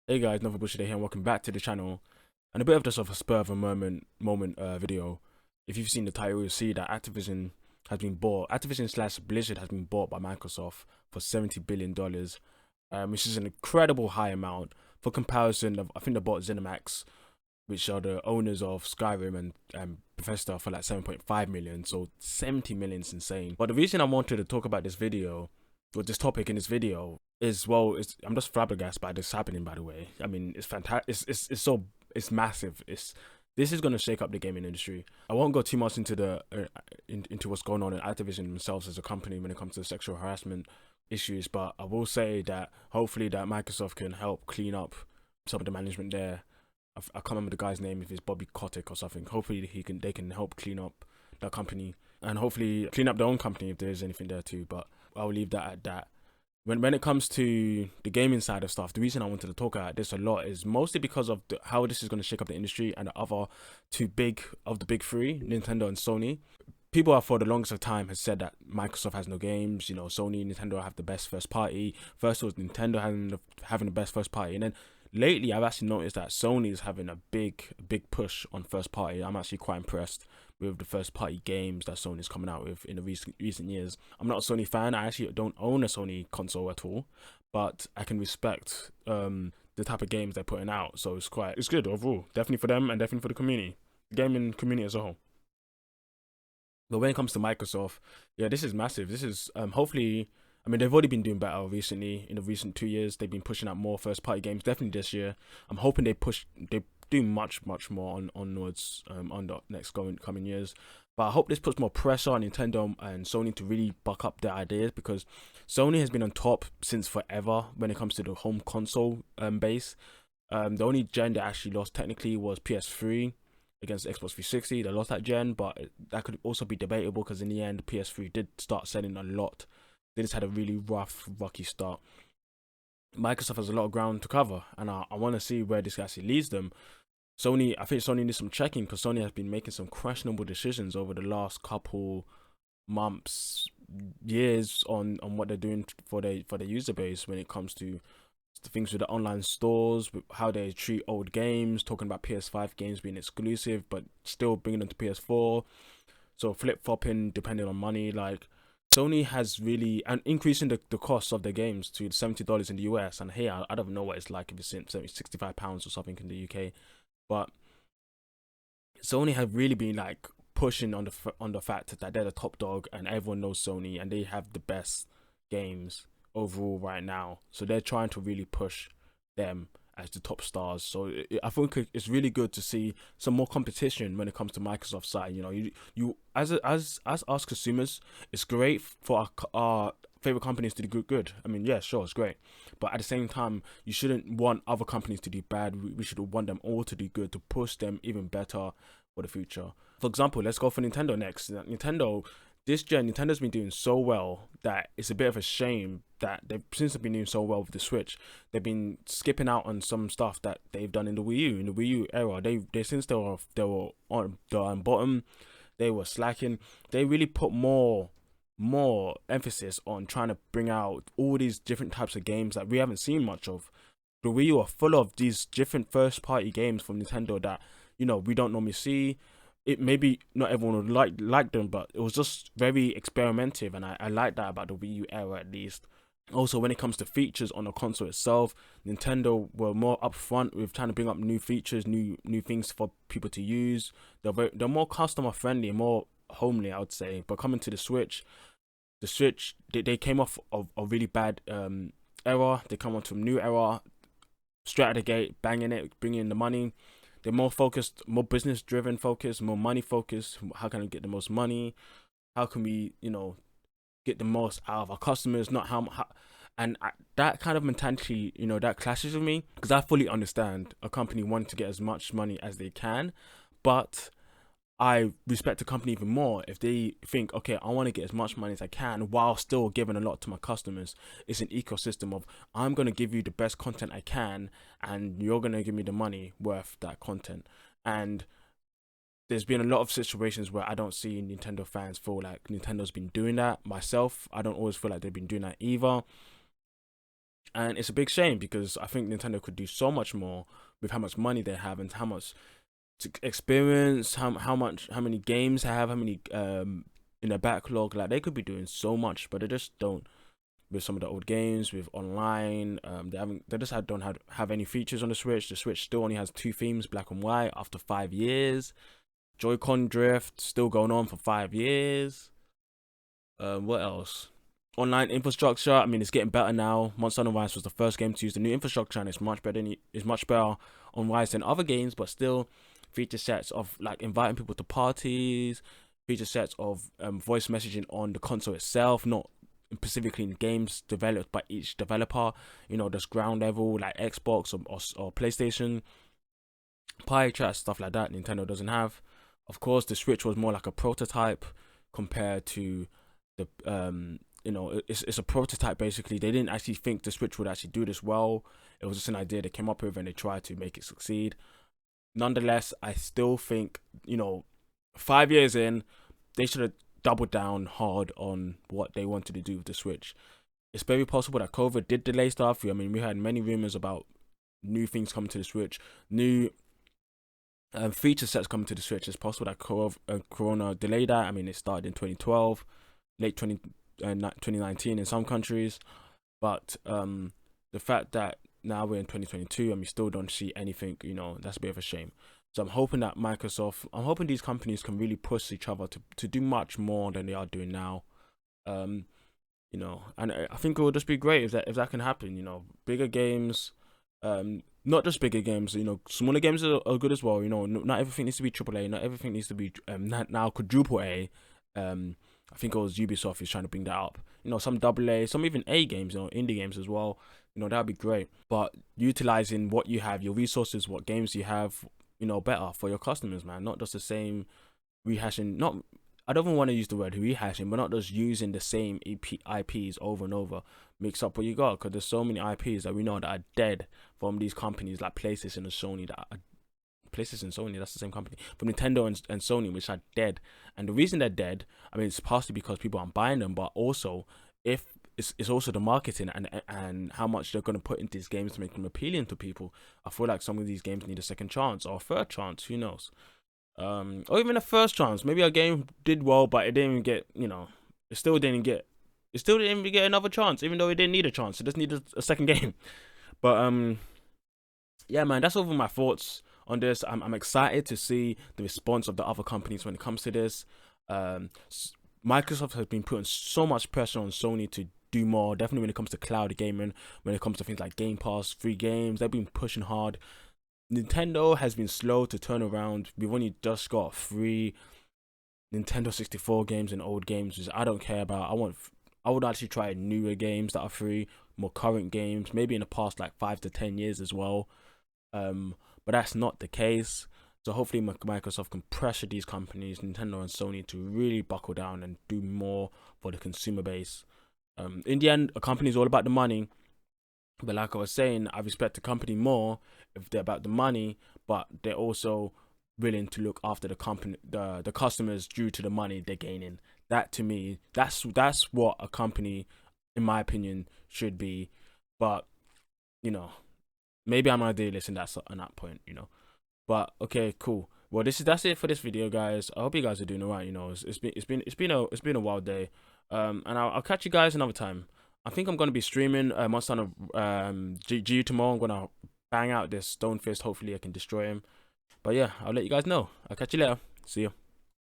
Hey guys, Nova Bush here and welcome back to the channel. And a bit of just of a spur of a moment video. If you've seen the title, you'll see that Activision slash Blizzard has been bought by Microsoft for $70 billion, which is an incredible high amount. For comparison, I think they bought ZeniMax, which are the owners of Skyrim and Bethesda, for like 7.5 million. So 70 million is insane. But the reason I wanted to talk about this video, or this topic in this video, is, well, I'm just flabbergasted by this happening. By the way, I mean, it's fantastic. It's massive. This is going to shake up the gaming industry. I won't go too much into into what's going on in Activision themselves as a company when it comes to sexual harassment issues, but I will say that hopefully that Microsoft can help clean up some of the management there. I can't remember the guy's name, if it's Bobby Kotick or something. Hopefully they can help clean up that company and hopefully clean up their own company if there's anything there too. But I'll leave that at that. When it comes to the gaming side of stuff, the reason I wanted to talk about this a lot is mostly because of how this is going to shake up the industry and the other two big three, Nintendo and Sony. People have for the longest of time has said that Microsoft has no games. You know, Sony and Nintendo have the best first party. First was Nintendo having the best first party, and then lately I've actually noticed that Sony is having a big push on first party. I'm actually quite impressed with the first party games that Sony's coming out with in the recent years. I'm not a Sony fan. I actually don't own a Sony console at all, but I can respect the type of games they're putting out. So it's good overall, definitely for them and definitely for the community, gaming community as a whole. But when it comes to Microsoft, yeah, this is massive. This is hopefully, I mean, they've already been doing better recently. In the recent 2 years, they've been pushing out more first party games. Definitely this year, I'm hoping they do much more onwards on the next coming years. But I hope this puts more pressure on Nintendo and Sony to really buck up their ideas, because Sony has been on top since forever when it comes to the home console base. The only gen that actually lost technically was PS3 against Xbox 360. They lost that gen, but that could also be debatable because in the end, PS3 did start selling a lot. They just had a really rocky start. Microsoft has a lot of ground to cover, and I want to see where this actually leads them. I think Sony needs some checking, because Sony has been making some questionable decisions over the last couple months, years on what they're doing for their user base when it comes to the things with the online stores, with how they treat old games, talking about PS5 games being exclusive but still bringing them to PS4. So flip-flopping depending on money. Like, Sony has really, and increasing the cost of their games to $70 in the US. And here, I don't know what it's like if it's £65 or something in the UK. But Sony have really been like pushing on the fact that they're the top dog and everyone knows Sony and they have the best games overall right now. So they're trying to really push them as the top stars. So I think it's really good to see some more competition when it comes to Microsoft's side. You know, you as us consumers, it's great for our favorite companies to do good. I mean, yeah, sure, it's great, but at the same time, you shouldn't want other companies to do bad. We should want them all to do good, to push them even better for the future. For example, let's go for Nintendo next. Nintendo's been doing so well that it's a bit of a shame that since they've been doing so well with the Switch, they've been skipping out on some stuff that they've done in the Wii U. In the Wii U era, since they were on the bottom, they were slacking. They really put more emphasis on trying to bring out all these different types of games that we haven't seen much of. The Wii U are full of these different first party games from Nintendo that, you know, we don't normally see. It maybe not everyone would like them, but it was just very experimentative, and I like that about the Wii U era at least. Also, when it comes to features on the console itself, Nintendo were more upfront with trying to bring up new features, new things for people to use. They're more customer friendly, more homely, I would say. But coming to the Switch, they came off of a really bad era. They come onto a new era, straight out the gate, banging it, bringing in the money. They're more focused, more business driven focus, more money focused. How can we get the most money? How can we, you know, get the most out of our customers? Not that kind of mentality, you know, that clashes with me, because I fully understand a company wanting to get as much money as they can, but I respect the company even more if they think, okay, I want to get as much money as I can while still giving a lot to my customers. It's an ecosystem of, I'm going to give you the best content I can and you're going to give me the money worth that content. And there's been a lot of situations where I don't see Nintendo fans feel like Nintendo's been doing that. Myself, I don't always feel like they've been doing that either. And it's a big shame because I think Nintendo could do so much more with how much money they have and how much experience, how many games they have, how many in their backlog. Like they could be doing so much, but they just don't. With some of the old games, with online, they just don't have any features on the Switch. The Switch still only has 2 themes, black and white, after 5 years. Joy-Con drift still going on for 5 years. What else? Online infrastructure. I mean, it's getting better now. Monster Hunter Rise was the first game to use the new infrastructure, and it's much better. It's much better on Rise than other games, but still, feature sets of like inviting people to parties, feature sets of voice messaging on the console itself, not specifically in games developed by each developer. You know, just ground level like Xbox or PlayStation, pie chat, stuff like that. Nintendo doesn't have. Of course, the Switch was more like a prototype compared to the you know, it's a prototype basically. They didn't actually think the Switch would actually do this well. It was just an idea they came up with and they tried to make it succeed. Nonetheless, I still think, you know, 5 years in, they should have doubled down hard on what they wanted to do with the Switch. It's very possible that COVID did delay stuff. I mean, we had many rumors about new things coming to the Switch, new feature sets coming to the Switch. It's possible that Corona delayed that. I mean, it started in 2012, late 2019 in some countries, but the fact that now we're in 2022 and we still don't see anything, you know, that's a bit of a shame. So I'm hoping that I'm hoping these companies can really push each other to do much more than they are doing now. You know, and I think it would just be great if that can happen. You know, bigger games, not just bigger games. You know, smaller games are good as well. You know, not everything needs to be AAA. Not everything needs to be now quadruple A. I think it was Ubisoft is trying to bring that up. You know, some AA, some even A games, you know, indie games as well. You know, that'd be great. But utilizing what you have, your resources, what games you have, you know, better for your customers, man. Not just the same rehashing. Not, I don't even want to use the word rehashing, but not just using the same IPs over and over. Mix up what you got, because there's so many IPs that we know that are dead from these companies like PlayStation and Sony that are PlayStation and Sony, that's the same company, from Nintendo and Sony, which are dead. And the reason they're dead, I mean, it's partially because people aren't buying them, but also if it's also the marketing and how much they're going to put into these games to make them appealing to people. I feel like some of these games need a second chance or a third chance, who knows, or even a first chance. Maybe a game did well, but it didn't even get, you know, it still didn't get another chance, even though it didn't need a chance. It just needed a second game. But yeah, man, that's over my thoughts on this. I'm excited to see the response of the other companies when it comes to this. Microsoft has been putting so much pressure on Sony to do more, definitely when it comes to cloud gaming, when it comes to things like Game Pass, free games. They've been pushing hard. Nintendo has been slow to turn around. We've only just got free Nintendo 64 games and old games, which I don't care about. I would actually try newer games that are free, more current games, maybe in the past like 5 to 10 years as well. But that's not the case. So hopefully Microsoft can pressure these companies, Nintendo and Sony, to really buckle down and do more for the consumer base. In the end, a company is all about the money. But like I was saying, I respect the company more if they're about the money, but they're also willing to look after the company, the customers, due to the money they're gaining. That, to me, that's what a company, in my opinion, should be. But you know, maybe I'm an idealist in that point, you know. But okay, cool. Well, that's it for this video, guys. I hope you guys are doing alright. You know, it's been a wild day. And I'll catch you guys another time. I think I'm gonna be streaming Monster Hunter GU tomorrow. I'm gonna bang out this Stone Fist. Hopefully, I can destroy him. But yeah, I'll let you guys know. I'll catch you later. See you.